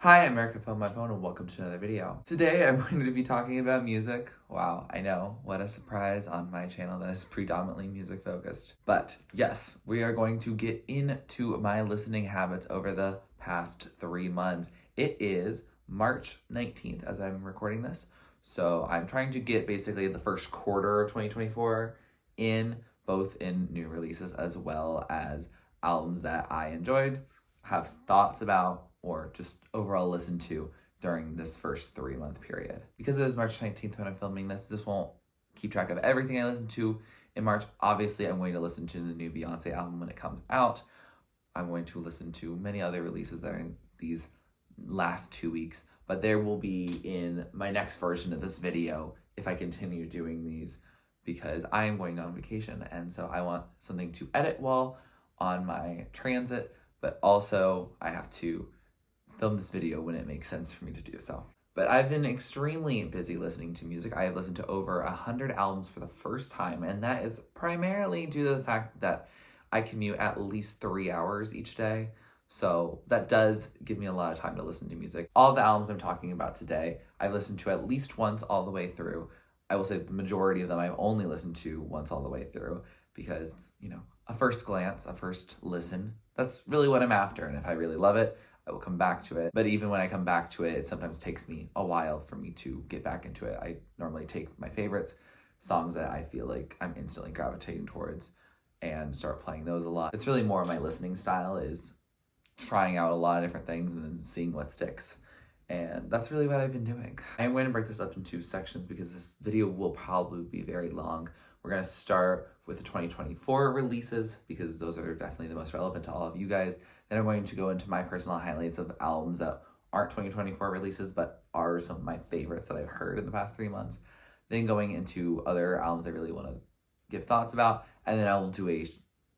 Hi, I'm Eric from my phone and welcome to another video. Today I'm going to be talking about music. Wow, I know, what a surprise on my channel that is predominantly music focused. But yes, we are going to get into my listening habits over the past 3 months. It is March 19th as I'm recording this. So I'm trying to get basically the first quarter of 2024 in, both in new releases as well as albums that I enjoyed, have thoughts about, or just overall listen to during this first 3 month period. Because it is March 19th when I'm filming this won't keep track of everything I listen to in March. Obviously, I'm going to listen to the new Beyonce album when it comes out. I'm going to listen to many other releases that are in these last 2 weeks, but there will be in my next version of this video if I continue doing these, because I am going on vacation and so I want something to edit while on my transit, but also I have to film this video when it makes sense for me to do so. But I've been extremely busy listening to music. I have listened to over 100 albums for the first time, and that is primarily due to the fact that I commute at least 3 hours each day. So that does give me a lot of time to listen to music. All the albums I'm talking about today, I've listened to at least once all the way through. I will say the majority of them I've only listened to once all the way through because, a first glance, a first listen, that's really what I'm after. And if I really love it, I will come back to it. But even when I come back to it, it sometimes takes me a while for me to get back into it. I normally take my favorites, songs that I feel like I'm instantly gravitating towards, and start playing those a lot. It's really more of my listening style is trying out a lot of different things and then seeing what sticks. And that's really what I've been doing. I'm going to break this up into sections because this video will probably be very long. We're going to start with the 2024 releases because those are definitely the most relevant to all of you guys. Then I'm going to go into my personal highlights of albums that aren't 2024 releases but are some of my favorites that I've heard in the past 3 months. Then going into other albums I really want to give thoughts about. And then I will do a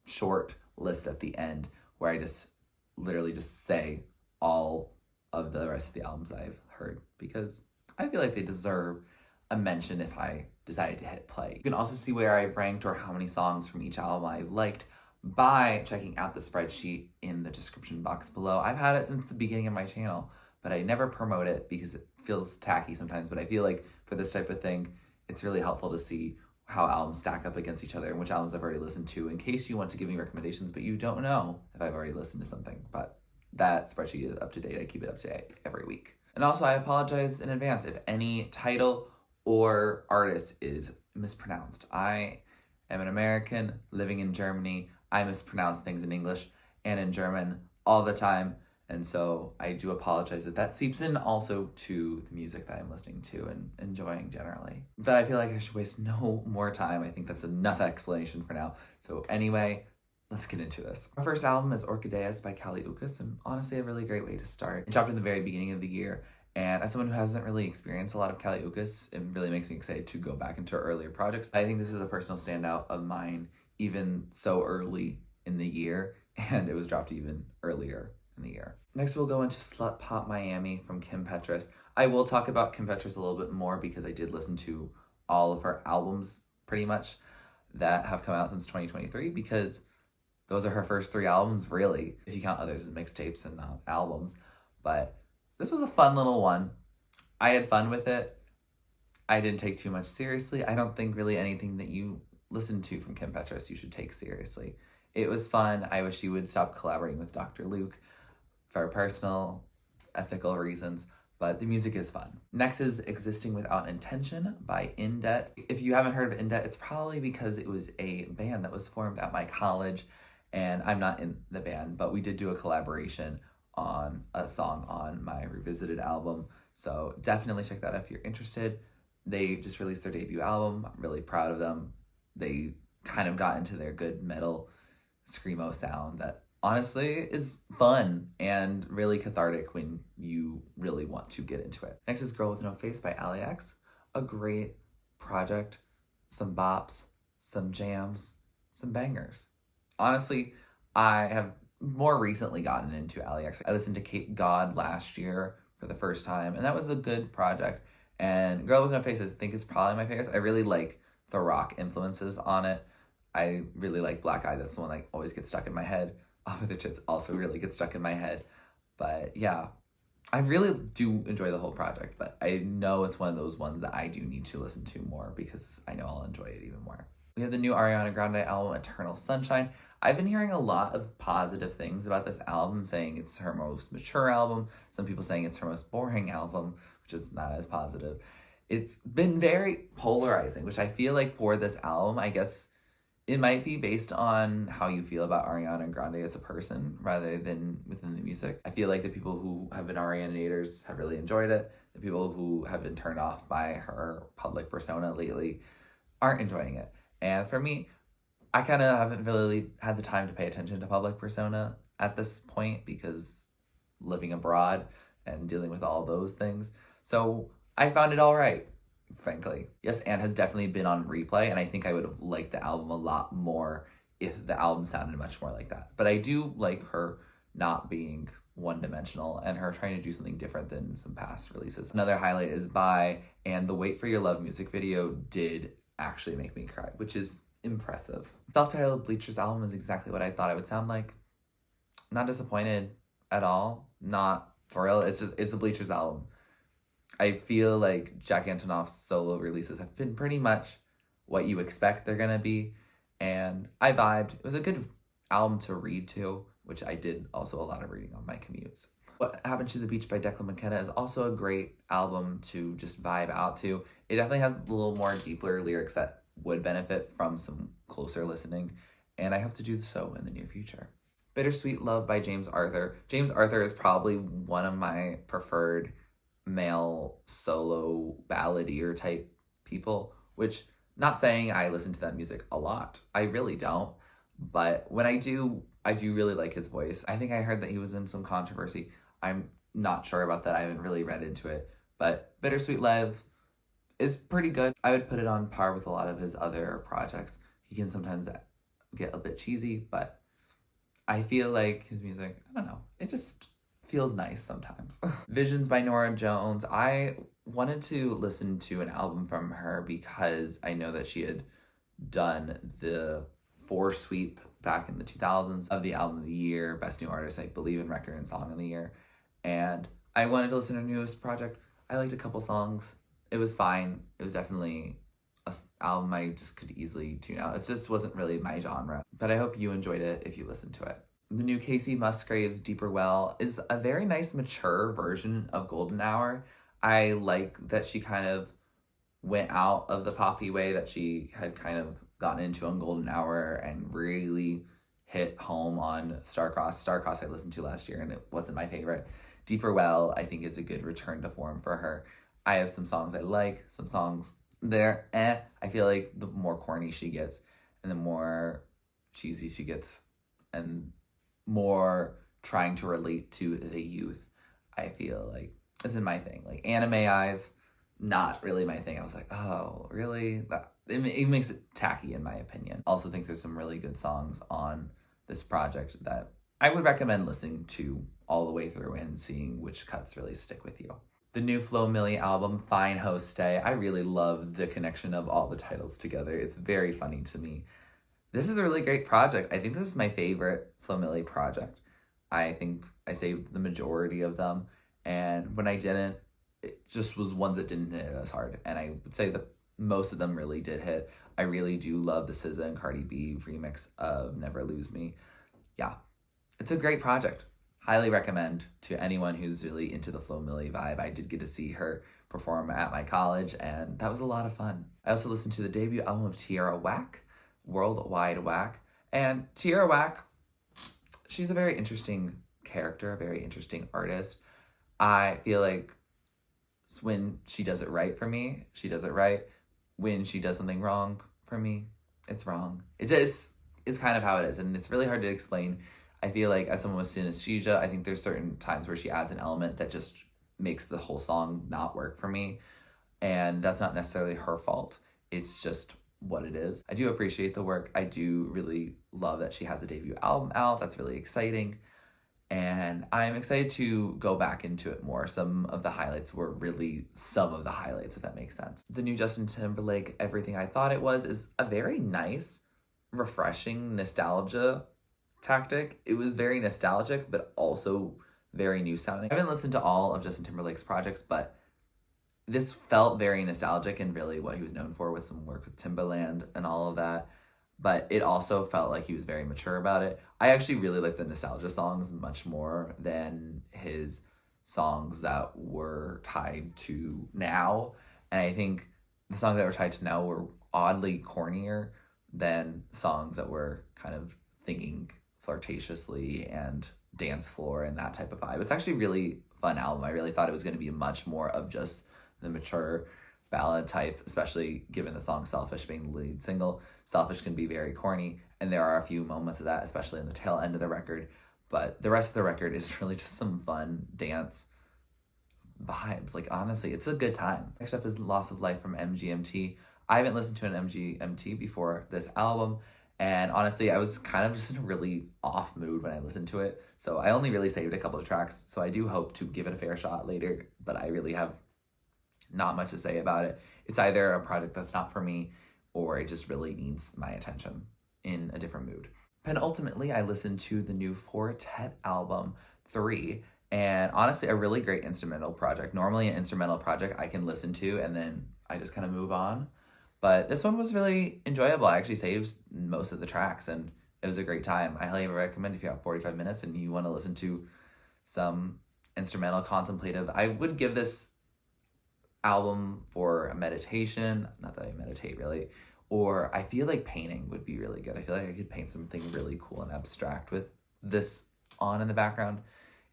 short list at the end where I just literally just say all of the rest of the albums I've heard because I feel like they deserve a mention if I decide to hit play. You can also see where I've ranked or how many songs from each album I've liked by checking out the spreadsheet in the description box below. I've had it since the beginning of my channel, but I never promote it because it feels tacky sometimes, but I feel like for this type of thing, it's really helpful to see how albums stack up against each other and which albums I've already listened to in case you want to give me recommendations, but you don't know if I've already listened to something. But that spreadsheet is up to date. I keep it up to date every week. And also I apologize in advance if any title or artist is mispronounced. I am an American living in Germany. I mispronounce things in English and in German all the time. And so I do apologize if that seeps in also to the music that I'm listening to and enjoying generally. But I feel like I should waste no more time. I think that's enough explanation for now. So anyway, let's get into this. My first album is Orchideas by Kali Uchis, and honestly a really great way to start. It dropped in the very beginning of the year, and as someone who hasn't really experienced a lot of Kali Uchis, it really makes me excited to go back into earlier projects. I think this is a personal standout of mine, even so early in the year, and it was dropped even earlier in the year. Next we'll go into Slut Pop Miami from Kim Petras. I will talk about Kim Petras a little bit more because I did listen to all of her albums pretty much that have come out since 2023 because those are her first 3 albums, really, if you count others as mixtapes and not albums. But this was a fun little one. I had fun with it. I didn't take too much seriously. I don't think really anything that you listen to from Kim Petras you should take seriously. It was fun. I wish you would stop collaborating with Dr. Luke for personal, ethical reasons, but the music is fun. Next is Existing Without Intention by In Debt. If you haven't heard of In Debt, it's probably because it was a band that was formed at my college, and I'm not in the band, but we did do a collaboration on a song on my Revisited album, so definitely check that out if you're interested. They just released their debut album. I'm really proud of them. They kind of got into their good metal screamo sound that honestly is fun and really cathartic when you really want to get into it. Next is Girl With No Face by Ali X. A great project, some bops, some jams, some bangers. Honestly, I have more recently gotten into Ali X. I listened to Cape God last year for the first time, and that was a good project. And Girl With No Face I think is probably my favorite. I really like the rock influences on it. I really like Black Eye. That's the one that always gets stuck in my head. Off of the Tits also really gets stuck in my head. But yeah, I really do enjoy the whole project, but I know it's one of those ones that I do need to listen to more because I know I'll enjoy it even more. We have the new Ariana Grande album, Eternal Sunshine. I've been hearing a lot of positive things about this album, saying it's her most mature album. Some people saying it's her most boring album, which is not as positive. It's been very polarizing, which I feel like for this album, I guess it might be based on how you feel about Ariana Grande as a person rather than within the music. I feel like the people who have been Arianators have really enjoyed it. The people who have been turned off by her public persona lately aren't enjoying it. And for me, I kind of haven't really had the time to pay attention to public persona at this point because living abroad and dealing with all those things. So I found it all right, frankly. Yes, Anne has definitely been on replay, and I think I would have liked the album a lot more if the album sounded much more like that. But I do like her not being one-dimensional and her trying to do something different than some past releases. Another highlight is Bye, and the Wait for Your Love music video did actually make me cry, which is impressive. Self-titled Bleachers album is exactly what I thought it would sound like. Not disappointed at all. Not thrilled. It's a Bleachers album. I feel like Jack Antonoff's solo releases have been pretty much what you expect they're gonna be, and I vibed. It was a good album to read to, which I did also a lot of reading on my commutes. What Happened to the Beach by Declan McKenna is also a great album to just vibe out to. It definitely has a little more deeper lyrics that would benefit from some closer listening, and I hope to do so in the near future. Bittersweet Love by James Arthur. James Arthur is probably one of my preferred male solo balladier type people, which not saying I listen to that music a lot. I really don't. But when I do really like his voice. I think I heard that he was in some controversy. I'm not sure about that. I haven't really read into it. But Bittersweet Love is pretty good. I would put it on par with a lot of his other projects. He can sometimes get a bit cheesy, but I feel like his music, I don't know, it just feels nice sometimes. Visions by Norah Jones. I wanted to listen to an album from her because I know that she had done the 4 sweep back in the 2000s of the album of the year, best new artist, I believe, in record and song of the year. And I wanted to listen to her newest project. I liked a couple songs. It was fine. It was definitely an album I just could easily tune out. It just wasn't really my genre. But I hope you enjoyed it if you listened to it. The new Casey Musgraves' Deeper Well is a very nice, mature version of Golden Hour. I like that she kind of went out of the poppy way that she had kind of gotten into on Golden Hour and really hit home on Starcross. Starcross I listened to last year and it wasn't my favorite. Deeper Well, I think, is a good return to form for her. I have some songs I like, some songs there, I feel like the more corny she gets and the more cheesy she gets and more trying to relate to the youth, I feel like isn't my thing. Like Anime Eyes, not really my thing. I was like, oh, really? It makes it tacky in my opinion. Also think there's some really good songs on this project that I would recommend listening to all the way through and seeing which cuts really stick with you. The new Flo Milli album, Fine Ho Stay. I really love the connection of all the titles together. It's very funny to me. This is a really great project. I think this is my favorite Flo Milli project. I think I saved the majority of them. And when I didn't, it just was ones that didn't hit as hard. And I would say that most of them really did hit. I really do love the SZA and Cardi B remix of Never Lose Me. Yeah, it's a great project. Highly recommend to anyone who's really into the Flo Milli vibe. I did get to see her perform at my college, and that was a lot of fun. I also listened to the debut album of Tierra Whack, Worldwide Whack. And Tierra Whack, she's a very interesting character, a very interesting artist. I feel like when she does it right for me, she does it right. When she does something wrong for me, it's wrong. It just is kind of how it is, and it's really hard to explain. I feel like as someone with synesthesia, I think there's certain times where she adds an element that just makes the whole song not work for me. And that's not necessarily her fault. It's just what it is. I do appreciate the work. I do really love that she has a debut album out. That's really exciting. And I'm excited to go back into it more. Some of the highlights were really some of the highlights, if that makes sense. The new Justin Timberlake, Everything I Thought It Was, is a very nice, refreshing nostalgia tactic. It was very nostalgic, but also very new sounding. I haven't listened to all of Justin Timberlake's projects, but this felt very nostalgic and really what he was known for with some work with Timbaland and all of that. But it also felt like he was very mature about it. I actually really like the nostalgia songs much more than his songs that were tied to now. And I think the songs that were tied to now were oddly cornier than songs that were kind of thinking flirtatiously and dance floor and that type of vibe. It's actually a really fun album. I really thought it was going to be much more of just the mature ballad type, especially given the song Selfish being the lead single. Selfish can be very corny, and there are a few moments of that, especially in the tail end of the record. But the rest of the record is really just some fun dance vibes. Like, honestly, it's a good time. Next up is Loss of Life from MGMT. I haven't listened to an MGMT before this album, and honestly, I was kind of just in a really off mood when I listened to it. So I only really saved a couple of tracks, so I do hope to give it a fair shot later, but I really have not much to say about it. It's either a project that's not for me or it just really needs my attention in a different mood. Penultimately, I listened to the new Fortet album, 3, and honestly, a really great instrumental project. Normally an instrumental project I can listen to and then I just kind of move on. But this one was really enjoyable. I actually saved most of the tracks and it was a great time. I highly recommend if you have 45 minutes and you want to listen to some instrumental contemplative. I would give this album for a meditation, not that I meditate really, or I feel like painting would be really good. I feel like I could paint something really cool and abstract with this on in the background.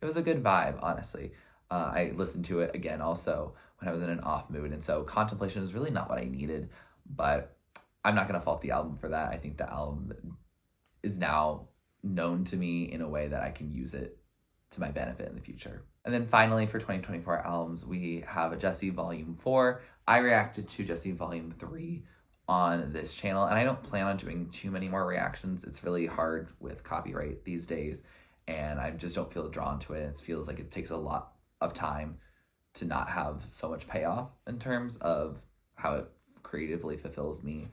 It was a good vibe, honestly. I listened to it again also when I was in an off mood, and so contemplation is really not what I needed, but I'm not going to fault the album for that. I think the album is now known to me in a way that I can use it to my benefit in the future. And then finally, for 2024 albums, we have a Jessie Volume 4. I reacted to Jessie Volume 3 on this channel, and I don't plan on doing too many more reactions. It's really hard with copyright these days, and I just don't feel drawn to it. It feels like it takes a lot of time to not have so much payoff in terms of how it creatively fulfills me.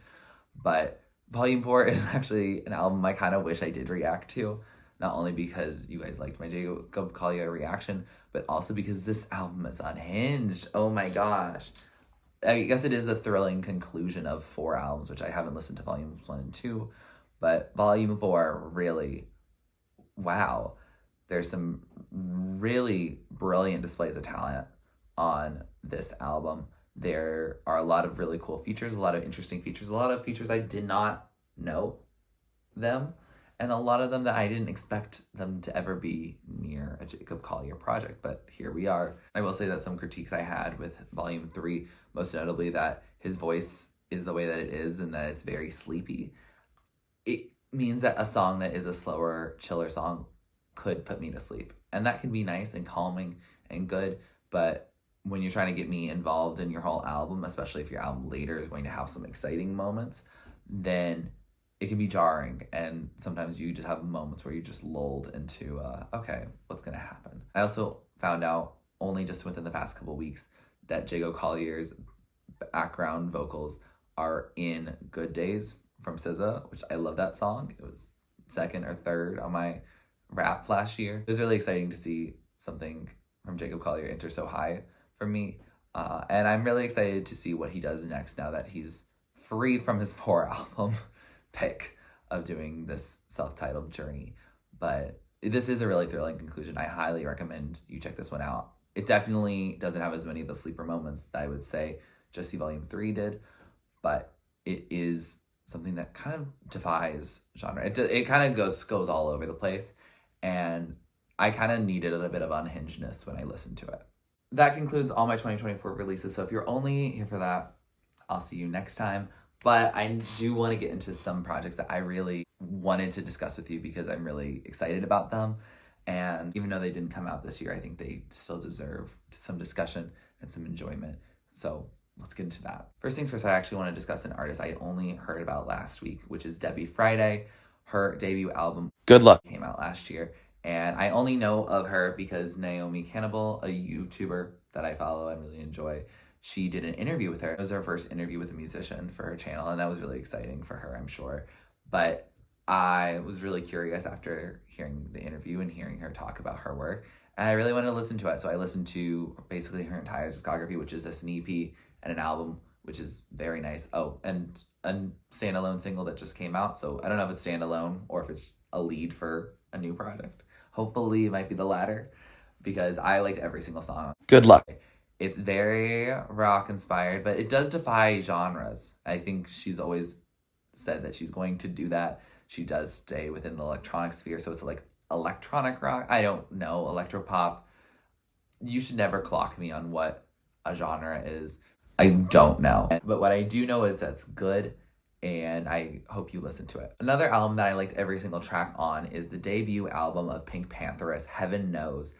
But Volume 4 is actually an album I kind of wish I did react to. Not only because you guys liked my Jacob Collier reaction, but also because this album is unhinged. Oh my gosh. I guess it is a thrilling conclusion of 4 albums, which I haven't listened to Volumes 1 and 2. But Volume 4, really, wow. There's some really brilliant displays of talent on this album. There are a lot of really cool features, a lot of interesting features, a lot of features I did not know them, and a lot of them that I didn't expect them to ever be near a Jacob Collier project, but here we are. I will say that some critiques I had with Volume 3, most notably that his voice is the way that it is and that it's very sleepy. It means that a song that is a slower, chiller song could put me to sleep. And that can be nice and calming and good, but when you're trying to get me involved in your whole album, especially if your album later is going to have some exciting moments, then it can be jarring, and sometimes you just have moments where you're just lulled into, okay, what's going to happen? I also found out only just within the past couple weeks that Jacob Collier's background vocals are in Good Days from SZA, which I love that song. It was 2nd or 3rd on my rap last year. It was really exciting to see something from Jacob Collier enter so high for me, and I'm really excited to see what he does next now that he's free from his 4 album pick of doing this self-titled journey. But this is a really thrilling conclusion. I highly recommend you check this one out. It definitely doesn't have as many of the sleeper moments that I would say Jessie Volume 3 did, but it is something that kind of defies genre. It kind of goes all over the place, and I kind of needed a bit of unhingedness when I listened to it. That concludes all my 2024 releases, so if you're only here for that, I'll see you next time. But I do want to get into some projects that I really wanted to discuss with you because I'm really excited about them. And even though they didn't come out this year, I think they still deserve some discussion and some enjoyment. So let's get into that. First things first, I actually want to discuss an artist I only heard about last week, which is Debbie Friday. Her debut album, Good Luck, came out last year. And I only know of her because Naomi Cannibal, a YouTuber that I follow and really enjoy, she did an interview with her. It was her first interview with a musician for her channel, and that was really exciting for her, I'm sure. But I was really curious after hearing the interview and hearing her talk about her work. And I really wanted to listen to it. So I listened to basically her entire discography, which is just an EP and an album, which is very nice. Oh, and a standalone single that just came out. So I don't know if it's standalone or if it's a lead for a new project. Hopefully it might be the latter, because I liked every single song. Good luck. It's very rock inspired, but it does defy genres. I think she's always said that she's going to do that. She does stay within the electronic sphere, so it's like electronic rock. I don't know, electropop. You should never clock me on what a genre is. I don't know. But what I do know is that's good, and I hope you listen to it. Another album that I liked every single track on is the debut album of Pink Pantheress, Heaven Knows.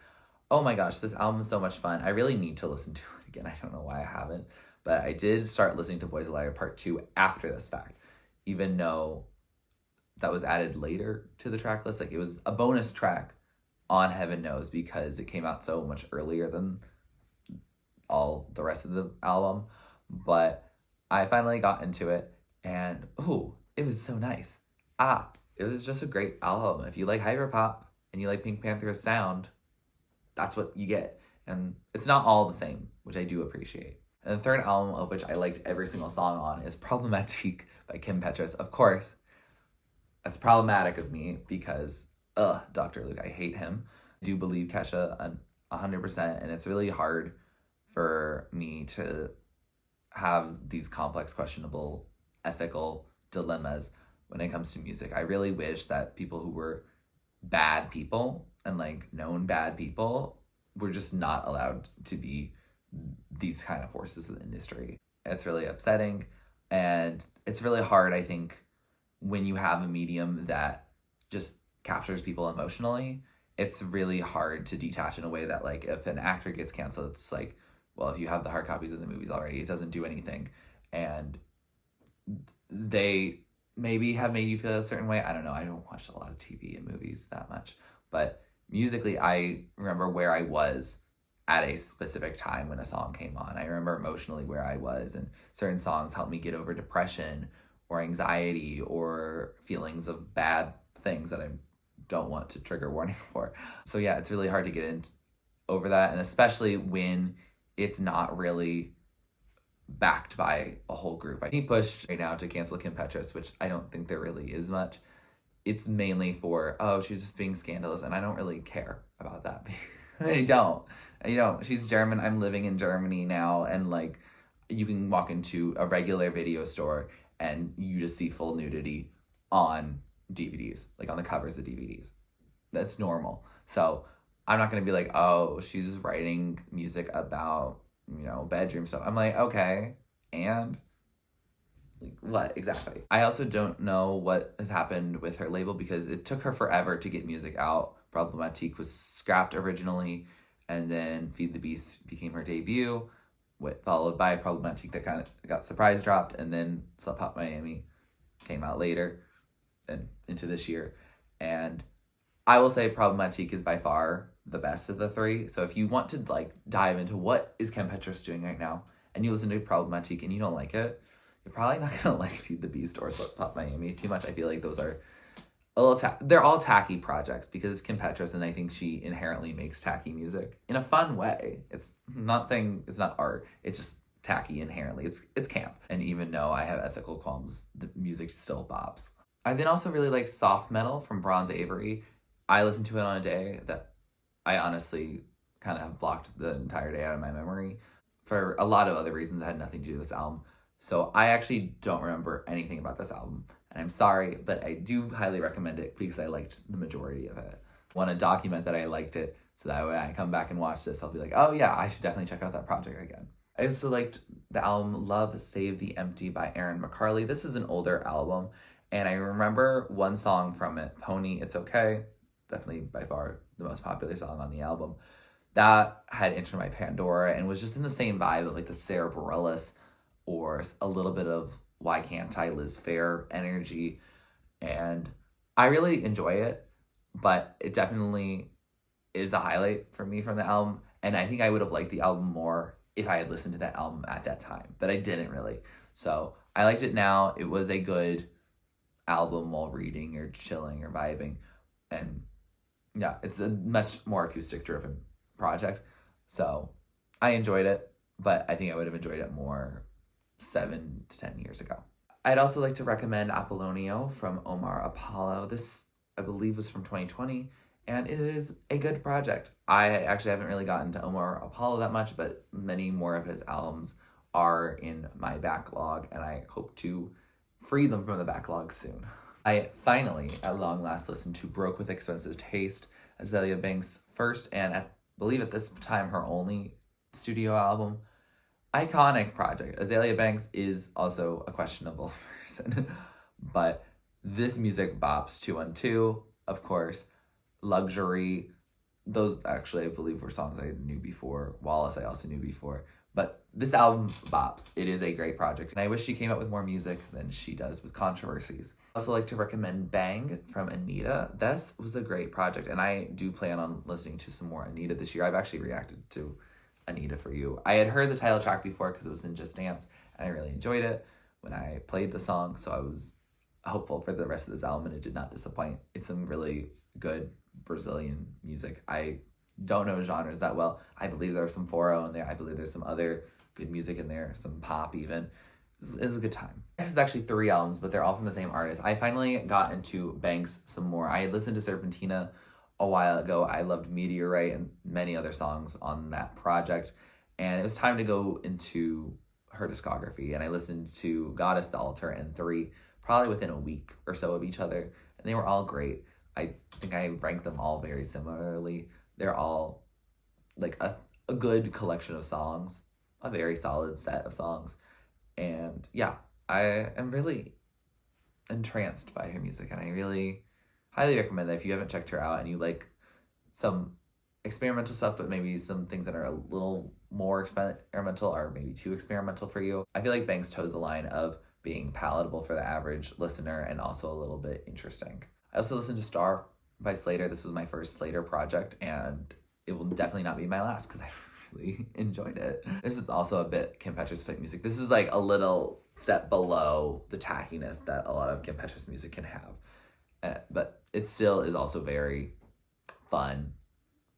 Oh my gosh, this album is so much fun. I really need to listen to it again. I don't know why I haven't, but I did start listening to Boys a Liar Part 2 after this fact, even though that was added later to the track list. Like, it was a bonus track on Heaven Knows because it came out so much earlier than all the rest of the album. But I finally got into it, and it was so nice. It was just a great album. If you like hyperpop and you like Pink Panther's sound, that's what you get. And it's not all the same, which I do appreciate. And the third album, of which I liked every single song on, is Problematique by Kim Petras. Of course, that's problematic of me because, Dr. Luke, I hate him. I do believe Kesha 100%, and it's really hard for me to have these complex, questionable, ethical dilemmas when it comes to music. I really wish that people who were bad people and like known bad people were just not allowed to be these kind of forces in the industry. It's really upsetting, and it's really hard, I think, when you have a medium that just captures people emotionally. It's really hard to detach in a way that, like, if an actor gets canceled, it's like, well, if you have the hard copies of the movies already, it doesn't do anything. And they maybe have made you feel a certain way. I don't know. I don't watch a lot of TV and movies that much. But musically, I remember where I was at a specific time when a song came on. I remember emotionally where I was, and certain songs helped me get over depression or anxiety or feelings of bad things that I don't want to trigger warning for. So yeah, it's really hard to get in over that, and especially when it's not really backed by a whole group. I think pushed right now to cancel Kim Petras, which I don't think there really is much. It's mainly for, she's just being scandalous, and I don't really care about that. I don't. She's German. I'm living in Germany now, and like, you can walk into a regular video store and you just see full nudity on DVDs, like on the covers of DVDs. That's normal. So I'm not going to be like, she's writing music about, bedroom stuff. I'm like, okay, and like, what exactly? I also don't know what has happened with her label because it took her forever to get music out. Problematique was scrapped originally, and then Feed the Beast became her debut, followed by Problematique that kind of got surprise dropped, and then Slut Pop Miami came out later and into this year. And I will say Problematique is by far the best of the three. So if you want to like dive into what is Kim Petras doing right now, and you listen to Problematique and you don't like it, you're probably not gonna like Feed the Beast or Slut Pop Miami too much. I feel like those are a little they're all tacky projects because it's Kim Petras, and I think she inherently makes tacky music in a fun way. It's not saying it's not art, it's just tacky inherently. It's camp. And even though I have ethical qualms, the music still bops. I then also really like Soft Metal from Bronze Avery. I listened to it on a day that I honestly kind of have blocked the entire day out of my memory for a lot of other reasons that had nothing to do with this album. So I actually don't remember anything about this album. And I'm sorry, but I do highly recommend it because I liked the majority of it. I want to document that I liked it so that when I come back and watch this, I'll be like, oh yeah, I should definitely check out that project again. I also liked the album Love Save the Empty by Aaron McCarley. This is an older album, and I remember one song from it, Pony, It's Okay, definitely by far the most popular song on the album. That had entered my Pandora and was just in the same vibe of like the Sarah Bareilles or a little bit of Why Can't I, Liz Phair energy. And I really enjoy it, but it definitely is a highlight for me from the album. And I think I would have liked the album more if I had listened to that album at that time, but I didn't really. So I liked it now. It was a good album while reading or chilling or vibing. And yeah, it's a much more acoustic driven project. So I enjoyed it, but I think I would have enjoyed it more 7 to 10 years ago. I'd also like to recommend Apollonio from Omar Apollo. This, I believe, was from 2020, and it is a good project. I actually haven't really gotten to Omar Apollo that much, but many more of his albums are in my backlog, and I hope to free them from the backlog soon. I finally, at long last, listened to Broke with Expensive Taste, Azealia Banks' first, and I believe at this time her only studio album. Iconic project. Azealia Banks is also a questionable person, but this music bops 212, of course, Luxury. Those actually, I believe, were songs I knew before. Wallace, I also knew before. But this album bops. It is a great project, and I wish she came out with more music than she does with Controversies. I also like to recommend Bang from Anita. This was a great project, and I do plan on listening to some more Anita this year. I've actually reacted to Anita for You. I had heard the title track before because it was in Just Dance, and I really enjoyed it when I played the song, so I was hopeful for the rest of this album, and it did not disappoint. It's some really good Brazilian music. I don't know genres that well. I believe there's some forró in there. I believe there's some other good music in there, some pop even. It was a good time. Next is actually 3 albums, but they're all from the same artist. I finally got into Banks some more. I had listened to Serpentina a while ago. I loved Meteorite and many other songs on that project, and it was time to go into her discography, and I listened to Goddess, The Altar, and 3 probably within a week or so of each other, and they were all great. I think I rank them all very similarly. They're all like a good collection of songs, a very solid set of songs, and yeah, I am really entranced by her music, and I really highly recommend that if you haven't checked her out and you like some experimental stuff, but maybe some things that are a little more experimental or maybe too experimental for you. I feel like Banks toes the line of being palatable for the average listener and also a little bit interesting. I also listened to Star by Slater. This was my first Slater project, and it will definitely not be my last because I really enjoyed it. This is also a bit Kim Petras type music. This is like a little step below the tackiness that a lot of Kim Petras music can have. But it still is also very fun,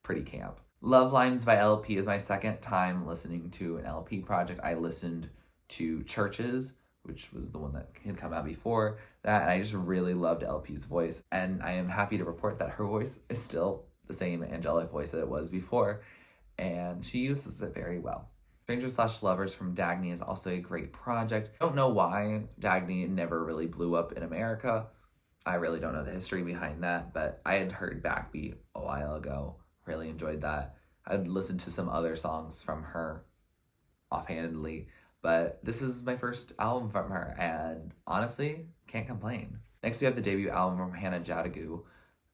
pretty camp. Love Lines by LP is my second time listening to an LP project. I listened to Churches, which was the one that had come out before that, and I just really loved LP's voice, and I am happy to report that her voice is still the same angelic voice that it was before, and she uses it very well. Strangers/Lovers from Dagny is also a great project. I don't know why Dagny never really blew up in America. I really don't know the history behind that, but I had heard Backbeat a while ago. Really enjoyed that. I'd listened to some other songs from her offhandedly, but this is my first album from her, and honestly, can't complain. Next, we have the debut album from Hannah Jadagu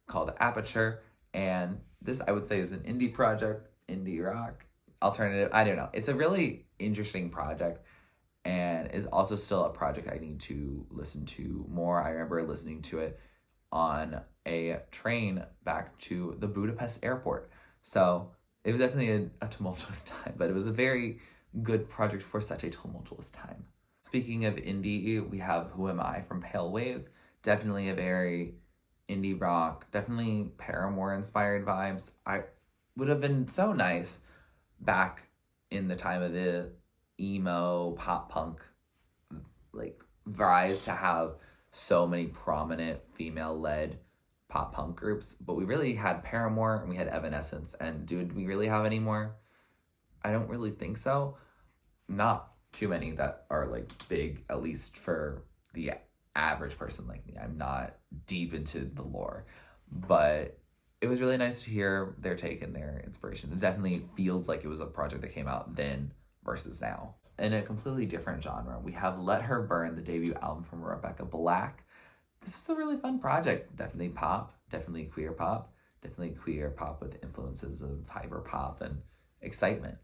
called Aperture, and this, I would say, is an indie project, indie rock, alternative, I don't know. It's a really interesting project, and is also still a project I need to listen to more. I remember listening to it on a train back to the Budapest airport. So it was definitely a tumultuous time, but it was a very good project for such a tumultuous time. Speaking of indie, we have Who Am I from Pale Waves. Definitely a very indie rock, definitely Paramore inspired vibes. I would have been so nice back in the time of the emo pop punk like rise to have so many prominent female led pop punk groups, but we really had Paramore and we had Evanescence, and did we really have any more? I don't really think so. Not too many that are like big, at least for the average person like me. I'm not deep into the lore, but it was really nice to hear their take and their inspiration. It definitely feels like it was a project that came out then versus now. In a completely different genre, we have Let Her Burn, the debut album from Rebecca Black. This is a really fun project. Definitely pop, definitely queer pop with influences of hyper pop and excitement.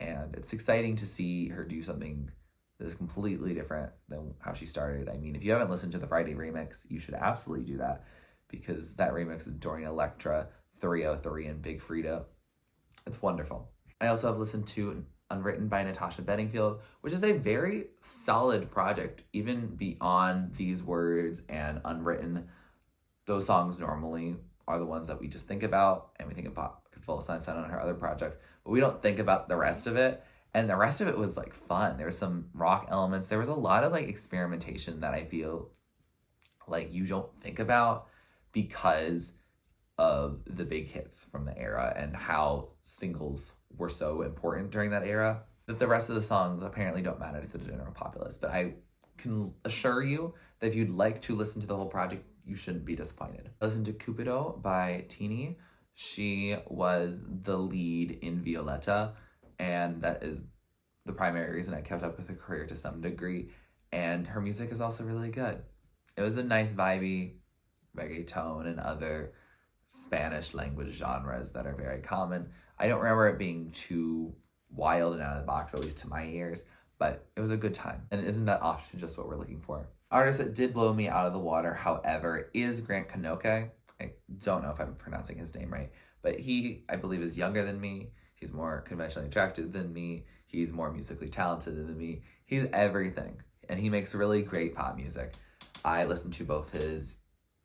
And it's exciting to see her do something that is completely different than how she started. I mean, if you haven't listened to the Friday remix, you should absolutely do that, because that remix is Dorian Electra, 303, and Big Frida. It's wonderful. I also have listened to Unwritten by Natasha Bedingfield, which is a very solid project, even beyond These Words and Unwritten. Those songs normally are the ones that we just think about, and we think about Full Sunset on her other project, but we don't think about the rest of it. And the rest of it was like fun. There was some rock elements. There was a lot of like experimentation that I feel like you don't think about because of the big hits from the era and how singles were so important during that era, that the rest of the songs apparently don't matter to the general populace. But I can assure you that if you'd like to listen to the whole project, you shouldn't be disappointed. I listened to Cupido by Teeny. She was the lead in Violetta, and that is the primary reason I kept up with her career to some degree. And her music is also really good. It was a nice vibey reggaeton and other Spanish language genres that are very common. I don't remember it being too wild and out of the box, at least to my ears, but it was a good time. And isn't that often just what we're looking for? Artist that did blow me out of the water, however, is Grant Kanoke. I don't know if I'm pronouncing his name right, but he, I believe, is younger than me. He's more conventionally attractive than me. He's more musically talented than me. He's everything, and he makes really great pop music. I listened to both his,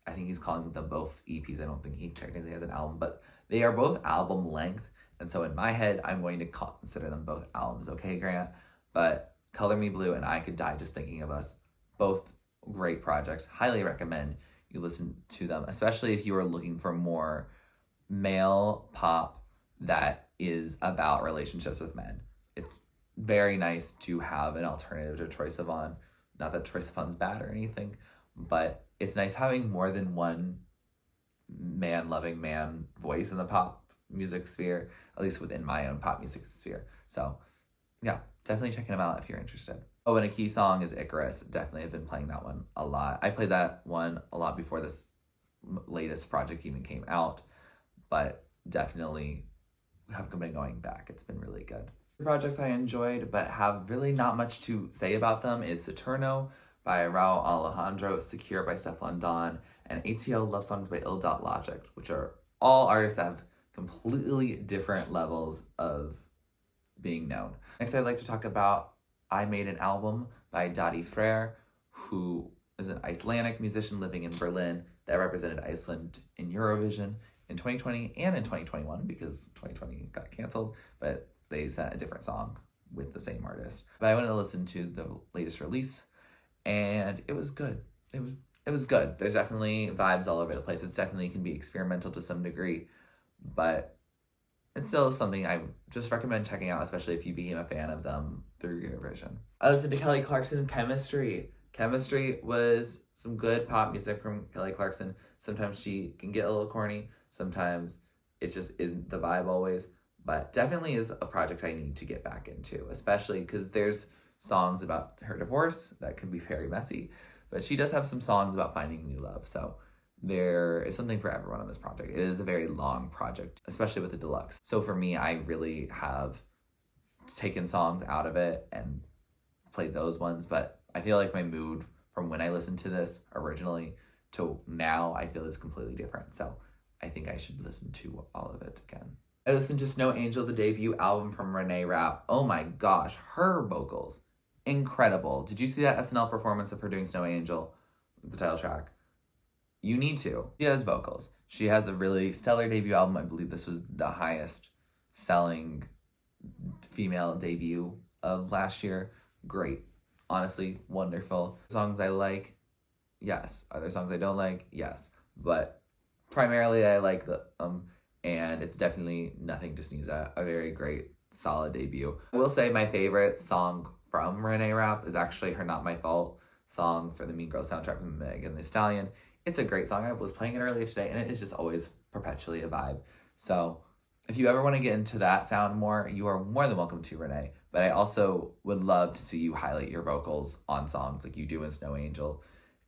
I think he's calling them both EPs. I don't think he technically has an album, but they are both album length. And so in my head, I'm going to consider them both albums. Okay, Grant? But Color Me Blue and I Could Die Just Thinking of Us, both great projects. Highly recommend you listen to them, especially if you are looking for more male pop that is about relationships with men. It's very nice to have an alternative to Troye Sivan. Not that Troye Sivan's bad or anything, but it's nice having more than one man-loving man voice in the pop music sphere, at least within my own pop music sphere. So yeah, definitely checking them out if you're interested. Oh, and a key song is Icarus. Definitely have been playing that one a lot. I played that one a lot before this latest project even came out, but definitely have been going back. It's been really good. The projects I enjoyed but have really not much to say about them is Saturno by Raul Alejandro, Secure by Stefflon Don, and ATL Love Songs by Ill Dot Logic, which are all artists that have completely different levels of being known. Next, I'd like to talk about I Made an Album by Dadi Freyr, who is an Icelandic musician living in Berlin that represented Iceland in Eurovision in 2020 and in 2021 because 2020 got canceled, but they sent a different song with the same artist. But I went to listen to the latest release, and it was good. It was good. There's definitely vibes all over the place. It definitely can be experimental to some degree, but it's still something I just recommend checking out, especially if you became a fan of them through Eurovision. I listened to Kelly Clarkson, Chemistry. Chemistry was some good pop music from Kelly Clarkson. Sometimes she can get a little corny. Sometimes it just isn't the vibe always. But definitely is a project I need to get back into, especially because there's songs about her divorce that can be very messy. But she does have some songs about finding new love. So there is something for everyone on this project. It is a very long project, especially with the deluxe. So for me, I really have taken songs out of it and played those ones. But I feel like my mood from when I listened to this originally to now, I feel is completely different. So I think I should listen to all of it again. I listened to Snow Angel, the debut album from Renee Rapp. Oh my gosh, her vocals, incredible. Did you see that SNL performance of her doing Snow Angel, the title track? You need to. She has vocals. She has a really stellar debut album. I believe this was the highest selling female debut of last year. Great. Honestly, wonderful. Songs I like, yes. Other songs I don't like, yes. But primarily I like them. And it's definitely nothing to sneeze at. A very great, solid debut. I will say my favorite song from Renee Rapp is actually her Not My Fault song for the Mean Girls soundtrack from Megan Thee Stallion. It's a great song. I was playing it earlier today, and it is just always perpetually a vibe. So if you ever want to get into that sound more, you are more than welcome to, Renee. But I also would love to see you highlight your vocals on songs like you do in Snow Angel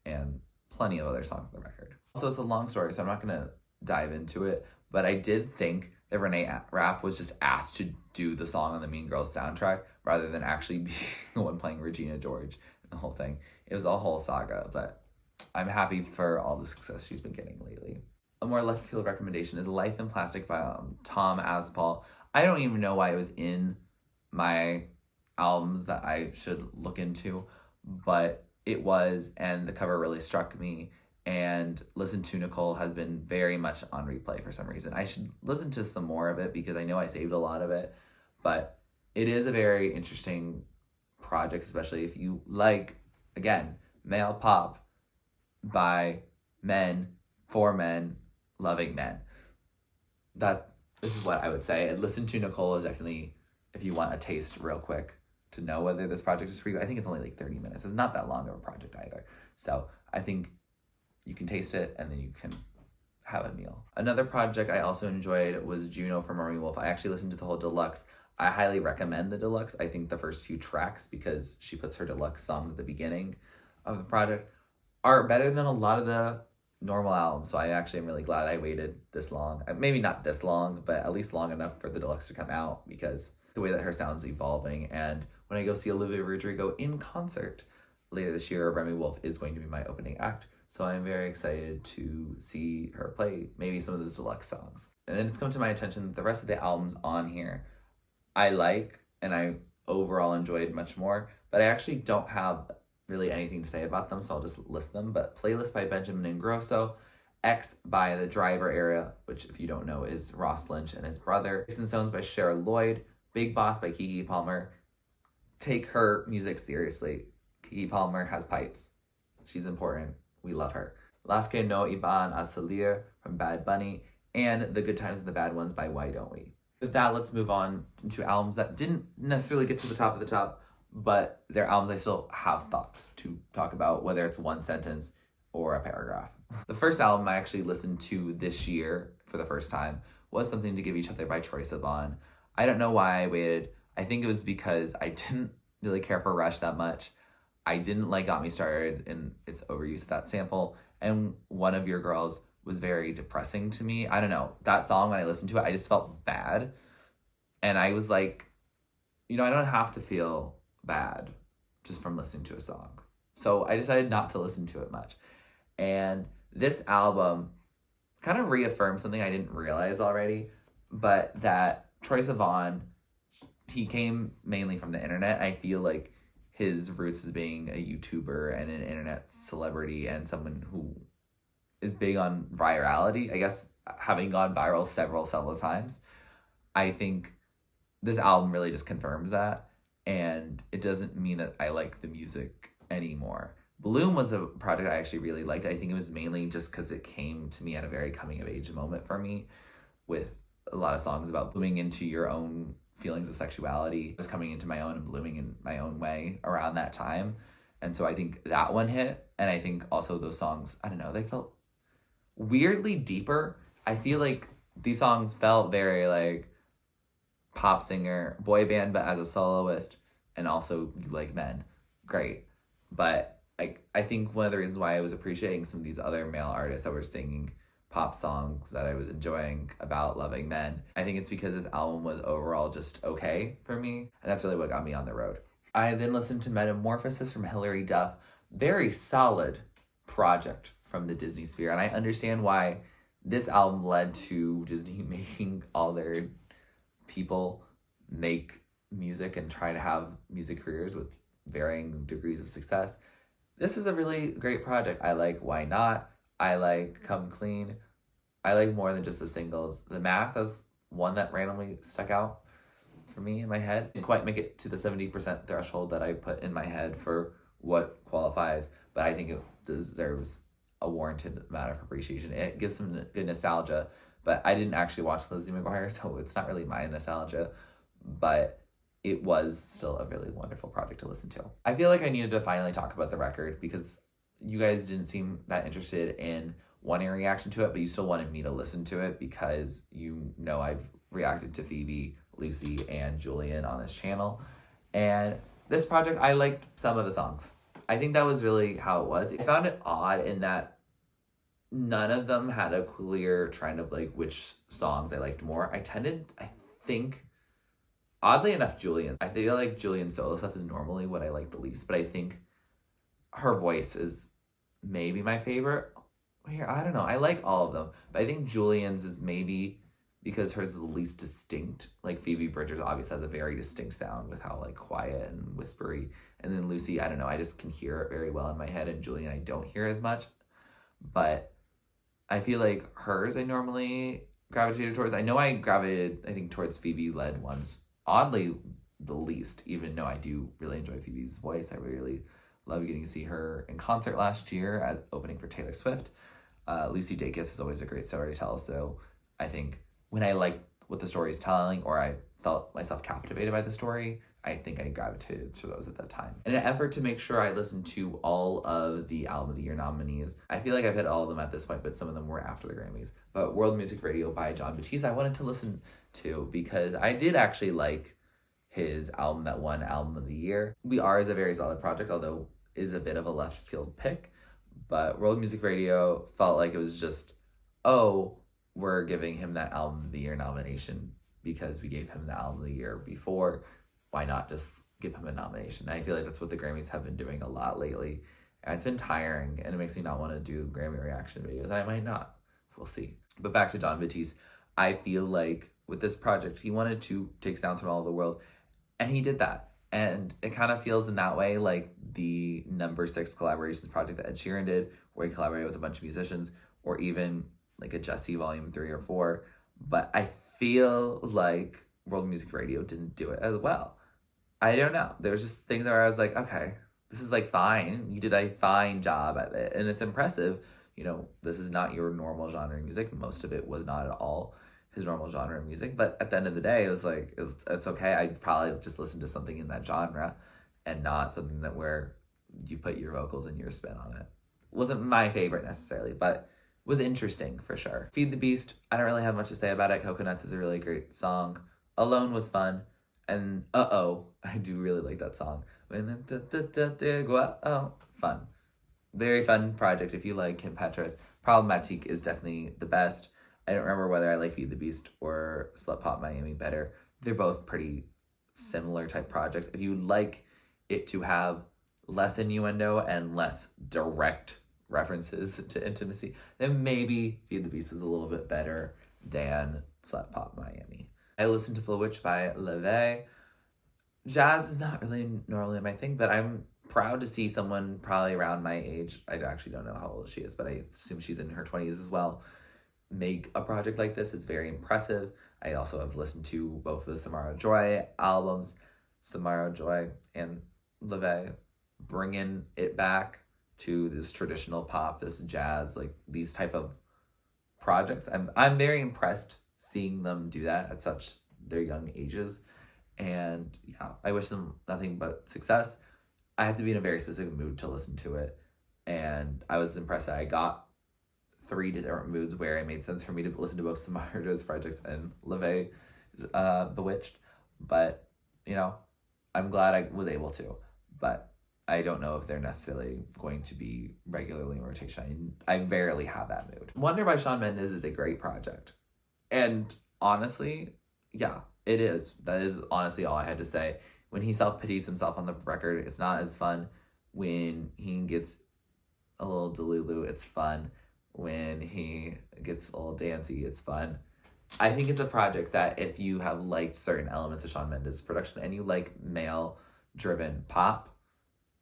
and plenty of other songs on the record. Also, it's a long story, so I'm not going to dive into it. But I did think that Renee Rapp was just asked to do the song on the Mean Girls soundtrack rather than actually being the one playing Regina George and the whole thing. It was a whole saga, but I'm happy for all the success she's been getting lately. A more left field recommendation is Life in Plastic by Tom Aspal. I don't even know why it was in my albums that I should look into, but it was, and the cover really struck me. and Listen to Nicole has been very much on replay for some reason. I should listen to some more of it because I know I saved a lot of it, but it is a very interesting project, especially if you like, again, male pop by men, for men, loving men. This is what I would say. And Listen to Nicole is definitely, if you want a taste real quick to know whether this project is for you. I think it's only like 30 minutes. It's not that long of a project either. So I think you can taste it and then you can have a meal. Another project I also enjoyed was Juno from Marie Wolf. I actually listened to the whole deluxe. I highly recommend the deluxe. I think the first few tracks, because she puts her deluxe songs at the beginning of the project, are better than a lot of the normal albums. So I actually am really glad I waited this long. Maybe not this long, but at least long enough for the deluxe to come out, because the way that her sound's evolving. And when I go see Olivia Rodrigo in concert later this year, Remy Wolf is going to be my opening act. So I'm very excited to see her play maybe some of those deluxe songs. And then it's come to my attention that the rest of the albums on here I like and I overall enjoyed much more, but I actually don't have really anything to say about them, so I'll just list them. But Playlist by Benjamin Ingrosso, X by The Driver Era, which if you don't know is Ross Lynch and his brother, Sticks and Stones by Cheryl Lloyd, Big Boss by Keke Palmer. Take her music seriously. Keke Palmer has pipes. She's important. We love her. Las Que No Iban a Salir from Bad Bunny, and The Good Times and the Bad Ones by Why Don't We. With that, let's move on to albums that didn't necessarily get to the top of the top, but they're albums I still have thoughts to talk about, whether it's one sentence or a paragraph. The first album I actually listened to this year for the first time was Something to Give Each Other by Troye Sivan. I don't know why I waited. I think it was because I didn't really care for Rush that much. I didn't like Got Me Started and its overuse of that sample. And One of Your Girls was very depressing to me. I don't know. That song, when I listened to it, I just felt bad. And I was like, I don't have to feel bad just from listening to a song. So I decided not to listen to it much. And this album kind of reaffirmed something I didn't realize already, but that Troye Sivan, he came mainly from the internet. I feel like his roots as being a YouTuber and an internet celebrity and someone who is big on virality, I guess, having gone viral several times. I think this album really just confirms that, and it doesn't mean that I like the music anymore. Bloom was a project I actually really liked. I think it was mainly just because it came to me at a very coming of age moment for me, with a lot of songs about blooming into your own feelings of sexuality. I was coming into my own and blooming in my own way around that time. And so I think that one hit. And I think also those songs, I don't know, they felt weirdly deeper. I feel like these songs felt very like pop singer, boy band, but as a soloist, and also You Like Men. Great. But I think one of the reasons why I was appreciating some of these other male artists that were singing pop songs that I was enjoying about loving men, I think it's because this album was overall just okay for me, and that's really what got me on the road. I then listened to Metamorphosis from Hilary Duff. Very solid project from the Disney sphere, and I understand why this album led to Disney making all their people make music and try to have music careers with varying degrees of success. This is a really great project. I like Why Not. I like Come Clean. I like more than just the singles. The Math is one that randomly stuck out for me in my head. Didn't quite make it to the 70% threshold that I put in my head for what qualifies, but I think it deserves a warranted amount of appreciation. It gives some good nostalgia, but I didn't actually watch Lizzie McGuire, so it's not really my nostalgia, but it was still a really wonderful project to listen to. I feel like I needed to finally talk about the record because you guys didn't seem that interested in wanting a reaction to it, but you still wanted me to listen to it because I've reacted to Phoebe, Lucy, and Julian on this channel. And this project, I liked some of the songs. I think that was really how it was. I found it odd in that none of them had a clear trend of like which songs I liked more. I think, oddly enough, Julian's. I feel like Julian's solo stuff is normally what I like the least, but I think her voice is maybe my favorite. Here, I don't know. I like all of them, but I think Julian's is maybe because hers is the least distinct. Like Phoebe Bridgers obviously has a very distinct sound with how like quiet and whispery. And then Lucy, I don't know. I just can hear it very well in my head, and Julian I don't hear as much. but I feel like hers I normally gravitated towards. I know I gravitated, I think, towards Phoebe-led ones. Oddly, the least, even though I do really enjoy Phoebe's voice. I really love getting to see her in concert last year at opening for Taylor Swift. Lucy Dacus is always a great storyteller, so I think when I like what the story is telling, or I felt myself captivated by the story, I think I gravitated to those at that time. In an effort to make sure I listened to all of the Album of the Year nominees, I feel like I've hit all of them at this point, but some of them were after the Grammys. But World Music Radio by Jon Batiste, I wanted to listen to because I did actually like his album that won Album of the Year. We Are is a very solid project, although is a bit of a left field pick. But World Music Radio felt like it was just, oh, we're giving him that Album of the Year nomination because we gave him the Album of the Year before. Why not just give him a nomination? I feel like that's what the Grammys have been doing a lot lately. And it's been tiring, and it makes me not want to do Grammy reaction videos. And I might not. We'll see. But back to Jon Batiste. I feel like with this project, he wanted to take sounds from all over the world, and he did that. And it kind of feels in that way like the number 6 collaborations project that Ed Sheeran did, where he collaborated with a bunch of musicians, or even like a Jessie Volume 3 or 4. But I feel like World Music Radio didn't do it as well. I don't know. There's just things where I was like, okay, this is like fine. You did a fine job at it. And it's impressive. You know, this is not your normal genre of music. Most of it was not at all his normal genre of music. But at the end of the day, it was like, it's okay. I'd probably just listen to something in that genre and not something that where you put your vocals and your spin on it. Wasn't my favorite necessarily, but was interesting for sure. Feed the Beast, I don't really have much to say about it. Coconuts is a really great song. Alone was fun. And Uh-Oh, I do really like that song. Fun. Very fun project if you like Kim Petras. Problematique is definitely the best. I don't remember whether I like Feed the Beast or Slut Pop Miami better. They're both pretty similar type projects. If you like it to have less innuendo and less direct references to intimacy, then maybe Feed the Beast is a little bit better than Slut Pop Miami. I listened to Bewitched by Leve. Jazz is not really normally my thing, but I'm proud to see someone probably around my age, I actually don't know how old she is, but I assume she's in her 20s as well, make a project like this. It's very impressive. I also have listened to both the Samara Joy albums, Samara Joy and Leve, bringing it back to this traditional pop, this jazz, like these type of projects. I'm very impressed seeing them do that at such their young ages. And yeah, I wish them nothing but success. I had to be in a very specific mood to listen to it. And I was impressed that I got 3 different moods where it made sense for me to listen to both Samara Joy's projects and Leve Bewitched. But, you know, I'm glad I was able to. But I don't know if they're necessarily going to be regularly in rotation. I rarely have that mood. Wonder by Shawn Mendes is a great project. And honestly, yeah, it is. That is honestly all I had to say. When he self-pities himself on the record, it's not as fun. When he gets a little delulu, it's fun. When he gets a little dancey, it's fun. I think it's a project that if you have liked certain elements of Shawn Mendes' production and you like male-driven pop,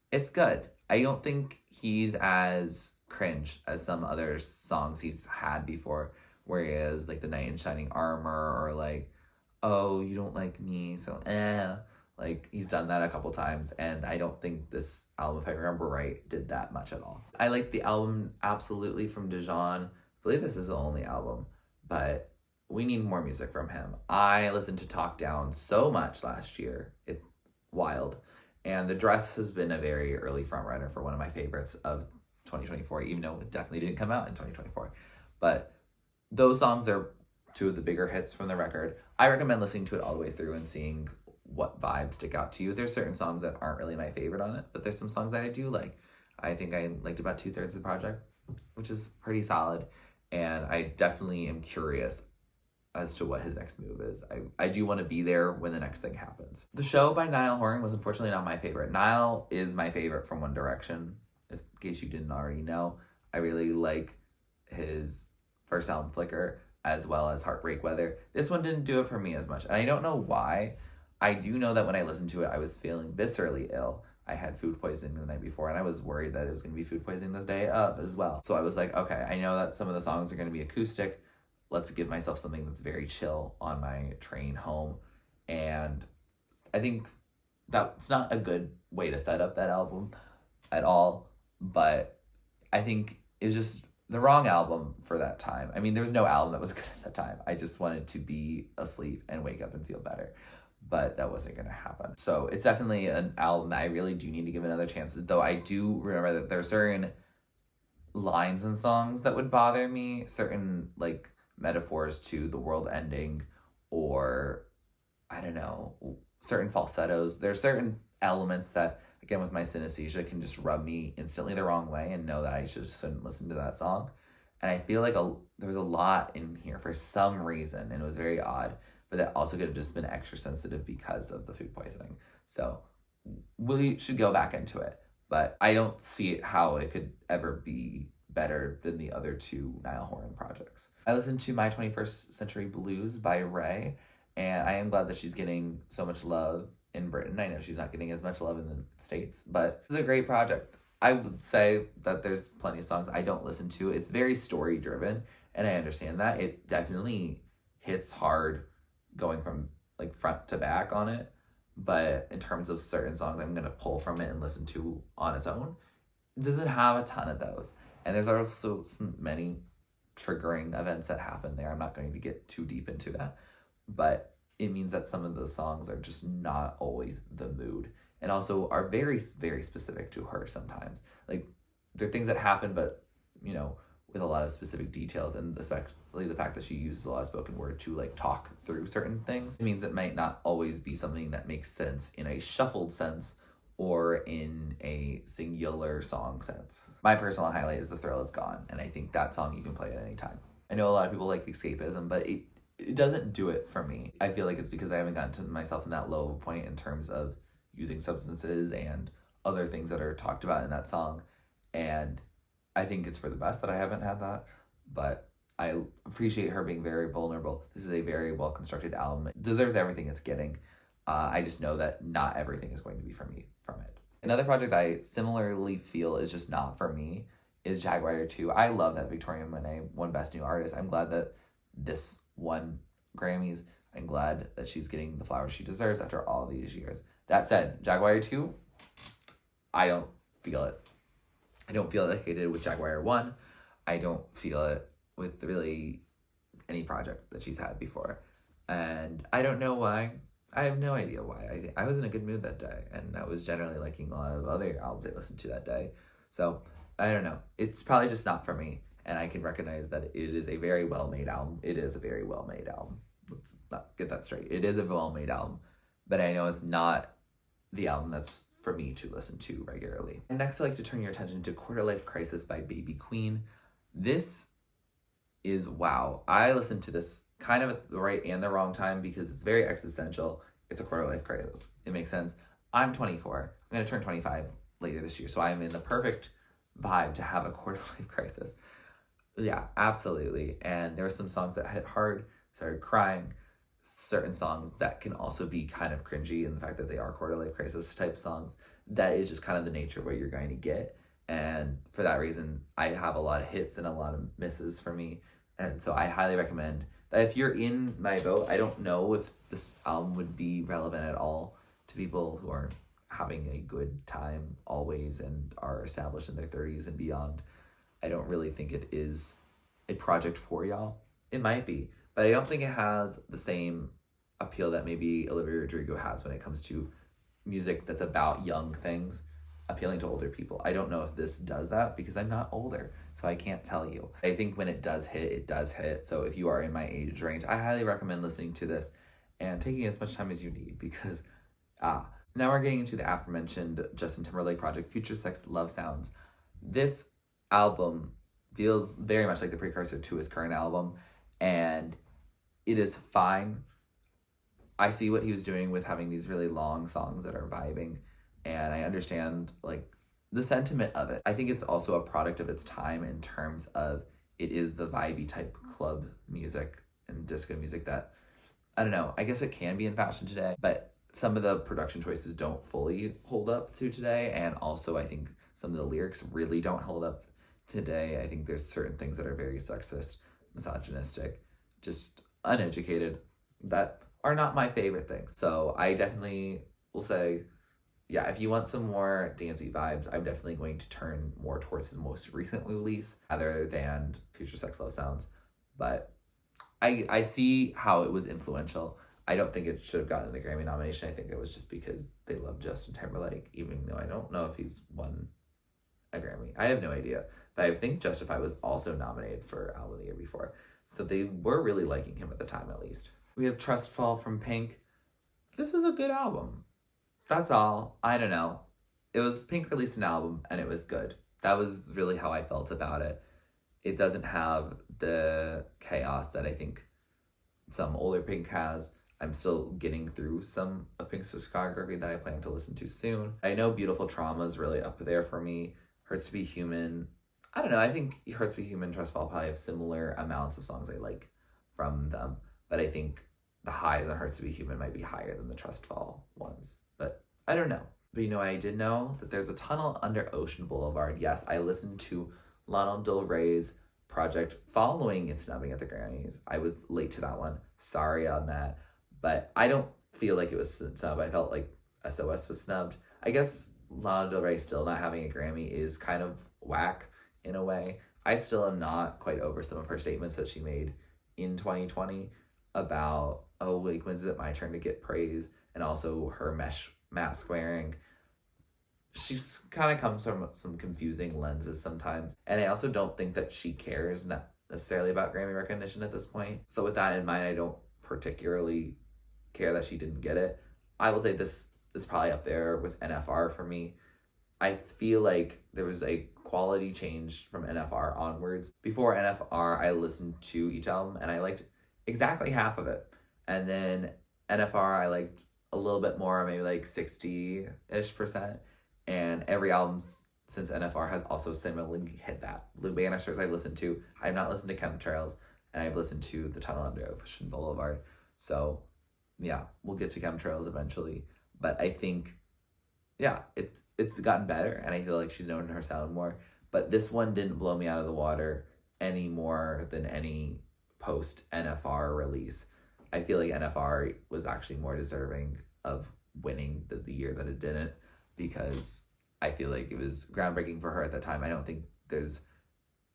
it's good. I don't think he's as cringe as some other songs he's had before, where he is like the Knight in Shining Armor, or like, oh, you don't like me, so like he's done that a couple times, and I don't think this album, if I remember right, did that much at all. I like the album absolutely from Dijon. I believe this is the only album, but we need more music from him. I listened to Talk Down so much last year. It's wild. And The Dress has been a very early frontrunner for one of my favorites of 2024, even though it definitely didn't come out in 2024. But those songs are 2 of the bigger hits from the record. I recommend listening to it all the way through and seeing what vibes stick out to you. There's certain songs that aren't really my favorite on it, but there's some songs that I do like. I think I liked about 2/3 of the project, which is pretty solid. And I definitely am curious as to what his next move is. I do want to be there when the next thing happens. The Show by Niall Horan was unfortunately not my favorite. Niall is my favorite from One Direction, in case you didn't already know. I really like his first album, Flicker, as well as Heartbreak Weather. This one didn't do it for me as much, and I don't know why. I do know that when I listened to it, I was feeling viscerally ill. I had food poisoning the night before, and I was worried that it was going to be food poisoning this day of as well. So I was like, okay, I know that some of the songs are going to be acoustic. Let's give myself something that's very chill on my train home. And I think that's not a good way to set up that album at all, but I think it was just the wrong album for that time. I mean, there was no album that was good at that time. I just wanted to be asleep and wake up and feel better, but that wasn't going to happen. So it's definitely an album that I really do need to give another chance, though I do remember that there are certain lines and songs that would bother me, certain like metaphors to the world ending, or I don't know, certain falsettos. There's certain elements that, again, with my synesthesia, can just rub me instantly the wrong way and know that I just shouldn't listen to that song. And I feel like there was a lot in here for some reason, and it was very odd, but that also could have just been extra sensitive because of the food poisoning. So we should go back into it, but I don't see how it could ever be better than the other two Niall Horan projects. I listened to My 21st Century Blues by Ray, and I am glad that she's getting so much love in Britain. I know she's not getting as much love in the States, but it's a great project. I would say that there's plenty of songs I don't listen to. It's very story driven, and I understand that. It definitely hits hard going from like front to back on it, but in terms of certain songs I'm gonna pull from it and listen to on its own, it doesn't have a ton of those. And there's also many triggering events that happen there. I'm not going to get too deep into that, but it means that some of the songs are just not always the mood, and also are very, very specific to her sometimes. Like, there are things that happen, but, you know, with a lot of specific details, and especially the fact that she uses a lot of spoken word to, like, talk through certain things. It means it might not always be something that makes sense in a shuffled sense or in a singular song sense. My personal highlight is The Thrill Is Gone, and I think that song you can play at any time. I know a lot of people like escapism, but it doesn't do it for me. I feel like it's because I haven't gotten to myself in that low point in terms of using substances and other things that are talked about in that song. And I think it's for the best that I haven't had that, but I appreciate her being very vulnerable. This is a very well-constructed album. It deserves everything it's getting. I just know that not everything is going to be for me from it. Another project I similarly feel is just not for me is Jaguar 2. I love that Victoria Monet won Best New Artist. I'm glad that this won Grammys. I'm glad that she's getting the flowers she deserves after all these years. That said, Jaguar 2, I don't feel it. I don't feel like I did with Jaguar 1. I don't feel it with really any project that she's had before. And I don't know why. I have no idea why. I was in a good mood that day, and I was generally liking a lot of other albums I listened to that day. So, I don't know. It's probably just not for me, and I can recognize that it is a very well-made album. It is a very well-made album. Let's not get that straight. It is a well-made album, but I know it's not the album that's for me to listen to regularly. And next, I'd like to turn your attention to Quarter Life Crisis by Baby Queen. This is wow. I listened to this kind of at the right and the wrong time because it's very existential. It's a quarter life crisis. It makes sense. I'm 24. I'm going to turn 25 later this year, so I'm in the perfect vibe to have a quarter life crisis. Yeah, absolutely. And there were some songs that hit hard, started crying. Certain songs that can also be kind of cringy in the fact that they are quarter life crisis type songs. That is just kind of the nature of what you're going to get. And for that reason, I have a lot of hits and a lot of misses for me. And so I highly recommend that if you're in my boat. I don't know if this album would be relevant at all to people who are having a good time always and are established in their 30s and beyond. I don't really think it is a project for y'all. It might be, but I don't think it has the same appeal that maybe Olivia Rodrigo has when it comes to music that's about young things appealing to older people. I don't know if this does that because I'm not older, so I can't tell you. I think when it does hit, it does hit. So if you are in my age range, I highly recommend listening to this and taking as much time as you need because, now we're getting into the aforementioned Justin Timberlake project, Future Sex Love Sounds. This album feels very much like the precursor to his current album, and it is fine. I see what he was doing with having these really long songs that are vibing, and I understand like the sentiment of it. I think it's also a product of its time in terms of it is the vibey type club music and disco music that, I don't know, I guess it can be in fashion today, but some of the production choices don't fully hold up to today, and also I think some of the lyrics really don't hold up today. I think there's certain things that are very sexist, misogynistic, just uneducated, that are not my favorite things. So I definitely will say, yeah, if you want some more dancey vibes, I'm definitely going to turn more towards his most recent release rather than Future Sex Love Sounds. But I see how it was influential. I don't think it should have gotten the Grammy nomination. I think it was just because they love Justin Timberlake, even though I don't know if he's won a Grammy. I have no idea. But I think Justified was also nominated for Album of the Year before. So they were really liking him at the time, at least. We have Trust Fall from Pink. This was a good album. That's all. I don't know. It was Pink released an album and it was good. That was really how I felt about it. It doesn't have the chaos that I think some older Pink has. I'm still getting through some of Pink's discography that I plan to listen to soon. I know Beautiful Trauma is really up there for me. Hurts to Be Human. I don't know. I think Hurts to Be Human and Trust Fall probably have similar amounts of songs I like from them. But I think the highs on Hurts to Be Human might be higher than the Trust Fall ones. But I don't know. But I did know that there's a tunnel under Ocean Boulevard. Yes, I listened to Lana Del Rey's project following its snubbing at the Grammys. I was late to that one. Sorry on that. But I don't feel like it was snubbed. I felt like SOS was snubbed. I guess Lana Del Rey still not having a Grammy is kind of whack in a way. I still am not quite over some of her statements that she made in 2020 about, oh, like, when's it my turn to get praise? And also her mesh mask wearing. She kind of comes from some confusing lenses sometimes. And I also don't think that she cares not necessarily about Grammy recognition at this point. So with that in mind, I don't particularly care that she didn't get it. I will say this is probably up there with NFR for me. I feel like there was a quality change from NFR onwards. Before NFR, I listened to each album and I liked exactly half of it. And then NFR, I liked a little bit more, maybe like 60-ish%. And every album since NFR has also similarly hit that. Blue Banisters I've listened to. I've not listened to Chemtrails, and I've listened to The Tunnel Under Ocean Boulevard. So, yeah, we'll get to Chemtrails eventually. But I think, yeah, it's gotten better, and I feel like she's known her sound more. But this one didn't blow me out of the water any more than any post-NFR release. I feel like NFR was actually more deserving of winning the year that it didn't, because I feel like it was groundbreaking for her at the time. I don't think there's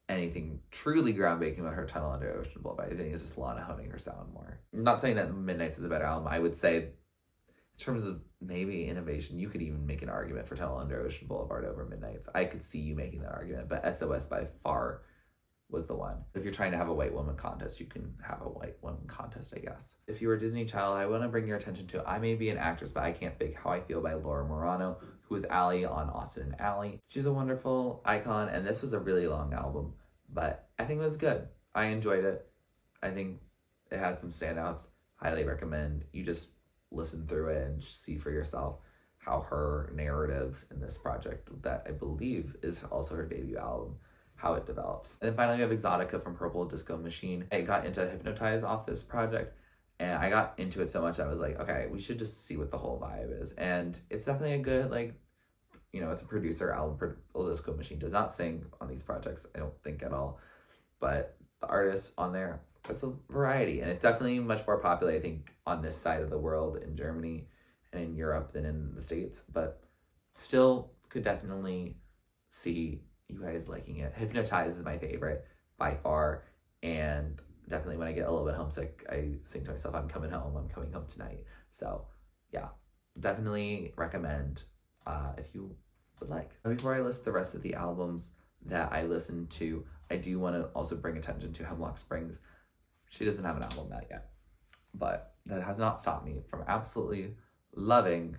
anything truly groundbreaking about her Tunnel Under Ocean Boulevard. I think it's just Lana honing her sound more. I'm not saying that Midnight's is a better album. I would say, in terms of maybe innovation, you could even make an argument for Tunnel Under Ocean Boulevard over Midnight's. I could see you making that argument, but SOS by far was the one. If you're trying to have a white woman contest, you can have a white woman contest, I guess. If you were a Disney child, I want to bring your attention to I May Be an Actress, but I Can't Fake How I Feel by Laura Morano, who is Allie on Austin and Ally. She's a wonderful icon, and this was a really long album, but I think it was good. I enjoyed it. I think it has some standouts. Highly recommend you just listen through it and see for yourself how her narrative in this project, that I believe is also her debut album, how it develops. And then finally we have Exotica from Purple Disco Machine. I got into Hypnotize off this project, and I got into it so much that I was like, okay, we should just see what the whole vibe is. And it's definitely a good, like, it's a producer album. Purple Disco Machine does not sing on these projects, I don't think at all. But the artists on there, it's a variety. And it's definitely much more popular, I think, on this side of the world in Germany and in Europe than in the States. But still could definitely see you guys liking it. Hypnotize is my favorite by far, and definitely when I get a little bit homesick, I think to myself, I'm coming home tonight. So yeah, definitely recommend if you would like. Before I list the rest of the albums that I listened to, I do want to also bring attention to Hemlock Springs. She doesn't have an album out yet, but that has not stopped me from absolutely loving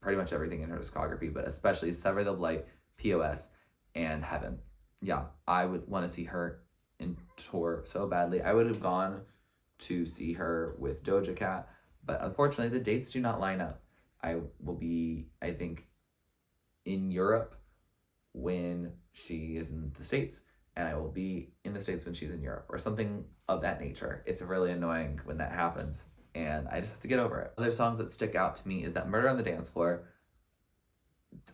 pretty much everything in her discography, but especially Sever the Blight, POS, and Heaven. Yeah, I would want to see her in tour so badly. I would have gone to see her with Doja Cat, but unfortunately the dates do not line up. I will be, I think, in Europe when she is in the States, and I will be in the States when she's in Europe, or something of that nature. It's really annoying when that happens. and I just have to get over it. Other songs that stick out to me is that Murder on the Dance Floor.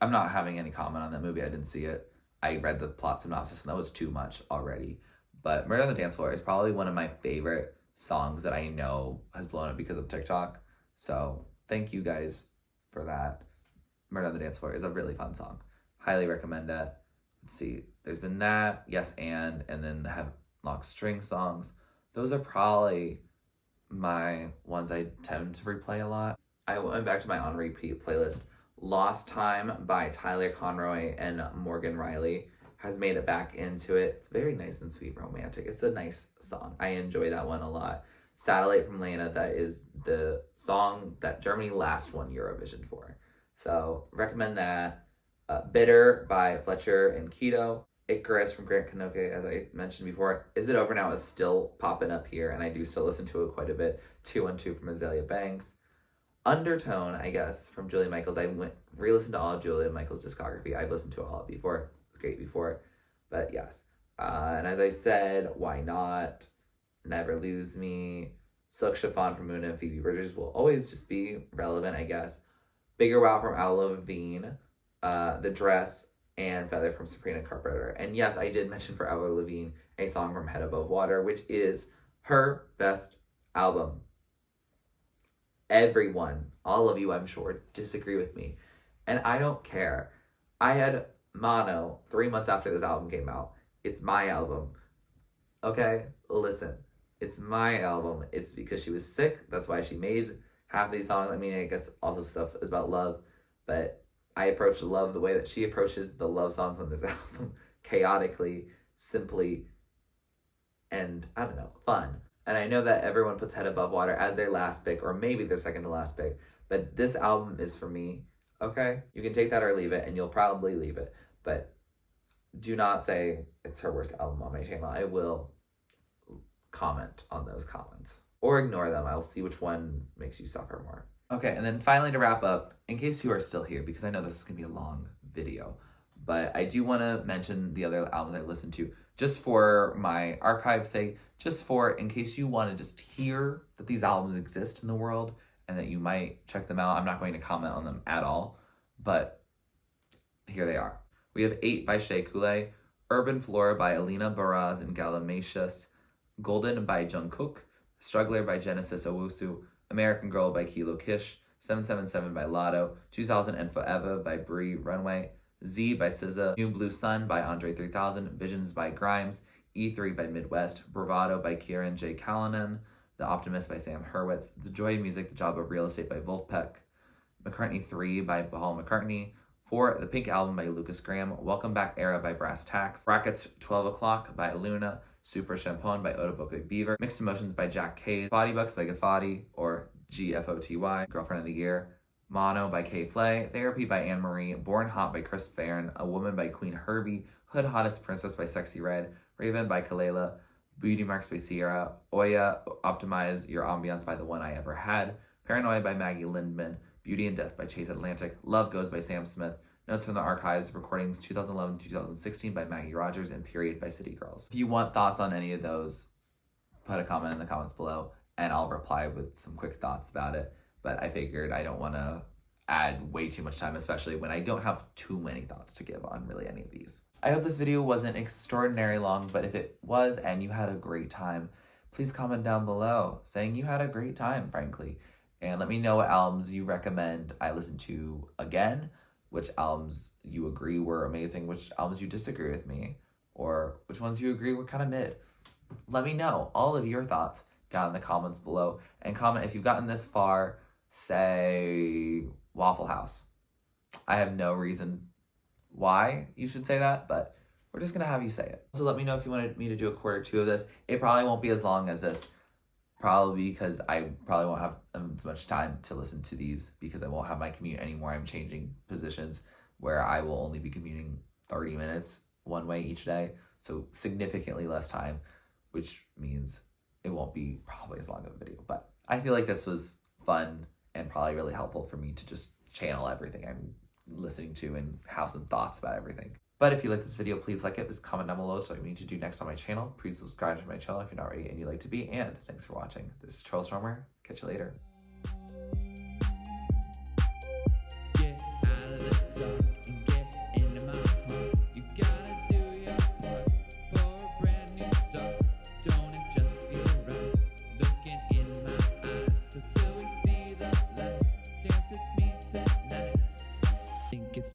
I'm not having any comment on that movie. I didn't see it. I read the plot synopsis and that was too much already. But Murder on the Dance Floor is probably one of my favorite songs that I know has blown up because of TikTok. So thank you guys for that. Murder on the Dance Floor is a really fun song. Highly recommend it. Let's see. There's been that, Yes and then have Lock String songs. Those are probably my ones I tend to replay a lot. I went back to my on repeat playlist. Lost Time by Tyler Conroy and Morgan Riley has made it back into it. It's very nice and sweet romantic. It's a nice song. I enjoy that one a lot. Satellite from Lena, that is the song that Germany last won Eurovision for. So recommend that. Bitter by Fletcher and Keto. Icarus from Grant Canoke, as I mentioned before. Is It Over Now is still popping up here, and I do still listen to it quite a bit. 212 from Azalea Banks. Undertone, I guess, from Julia Michaels. I re-listened to all of Julia Michaels' discography. I've listened to it all before. It's great before. But yes. And as I said, Why Not? Never Lose Me. Silk Chiffon from Moon and Phoebe Bridgers will always just be relevant, I guess. Bigger Wow from Al Levine. The Dress, and Feather from Sabrina Carpenter. And yes, I did mention for Avril Lavigne a song from Head Above Water, which is her best album. Everyone, all of you, I'm sure, disagree with me. And I don't care. I had mono 3 months after this album came out. It's my album. Okay? Listen. It's my album. It's because she was sick. That's why she made half these songs. I mean, I guess also stuff is about love. But I approach love the way that she approaches the love songs on this album. Chaotically, simply, and I don't know, fun. And I know that everyone puts Head Above Water as their last pick, or maybe their second to last pick. But this album is for me, okay? You can take that or leave it, and you'll probably leave it. But do not say it's her worst album on my channel. I will comment on those comments. Or ignore them. I'll see which one makes you suffer more. Okay, and then finally to wrap up, in case you are still here, because I know this is going to be a long video, but I do want to mention the other albums I listened to, just for my archive's sake, just for in case you want to just hear that these albums exist in the world and that you might check them out. I'm not going to comment on them at all, but here they are. We have 8 by Shea Coulee, Urban Flora by Alina Baraz and Galimatius, Golden by Jungkook, Struggler by Genesis Owusu, American Girl by Kilo Kish, 777 by Lotto, 2000 and Forever by Brie Runway, Z by SZA, New Blue Sun by Andre 3000, Visions by Grimes, E3 by Midwest, Bravado by Kieran J. Callanan, The Optimist by Sam Hurwitz, The Joy of Music, The Job of Real Estate by Wolfpack, McCartney 3 by Paul McCartney, 4, The Pink Album by Lucas Graham, Welcome Back Era by Brass Tacks, Brackets 12 O'Clock by Luna, Super Champone by Otoboke Beaver, Mixed Emotions by Jack Case, Body Bucks by Gafati, or GFOTY, Girlfriend of the Year, Mono by Kay Flay, Therapy by Anne Marie, Born Hot by Chris Farron, A Woman by Queen Herbie, Hood Hottest Princess by Sexy Red, Raven by Kalela, Beauty Marks by Sierra, Oya, Optimize Your Ambiance by The One I Ever Had, Paranoia by Maggie Lindman, Beauty and Death by Chase Atlantic, Love Goes by Sam Smith, Notes from the Archives, recordings 2011-2016 by Maggie Rogers, and Period by City Girls. If you want thoughts on any of those, put a comment in the comments below, and I'll reply with some quick thoughts about it. But I figured I don't want to add way too much time, especially when I don't have too many thoughts to give on really any of these. I hope this video wasn't extraordinarily long, but if it was and you had a great time, please comment down below saying you had a great time, frankly. And let me know what albums you recommend I listen to again, which albums you agree were amazing, which albums you disagree with me, or which ones you agree were kind of mid. Let me know all of your thoughts down in the comments below, and comment if you've gotten this far, say Waffle House. I have no reason why you should say that, but we're just gonna have you say it. So let me know if you wanted me to do a quarter 2 of this. It probably won't be as long as this, probably because I probably won't have as much time to listen to these because I won't have my commute anymore. I'm changing positions where I will only be commuting 30 minutes one way each day, so significantly less time, which means it won't be probably as long of a video. But I feel like this was fun and probably really helpful for me to just channel everything I'm listening to and have some thoughts about everything. But if you like this video, please like it. Please comment down below so what you need to do next on my channel. Please subscribe to my channel if you're not already and you'd like to be. And thanks for watching. This is TurtleStormer. Catch you later.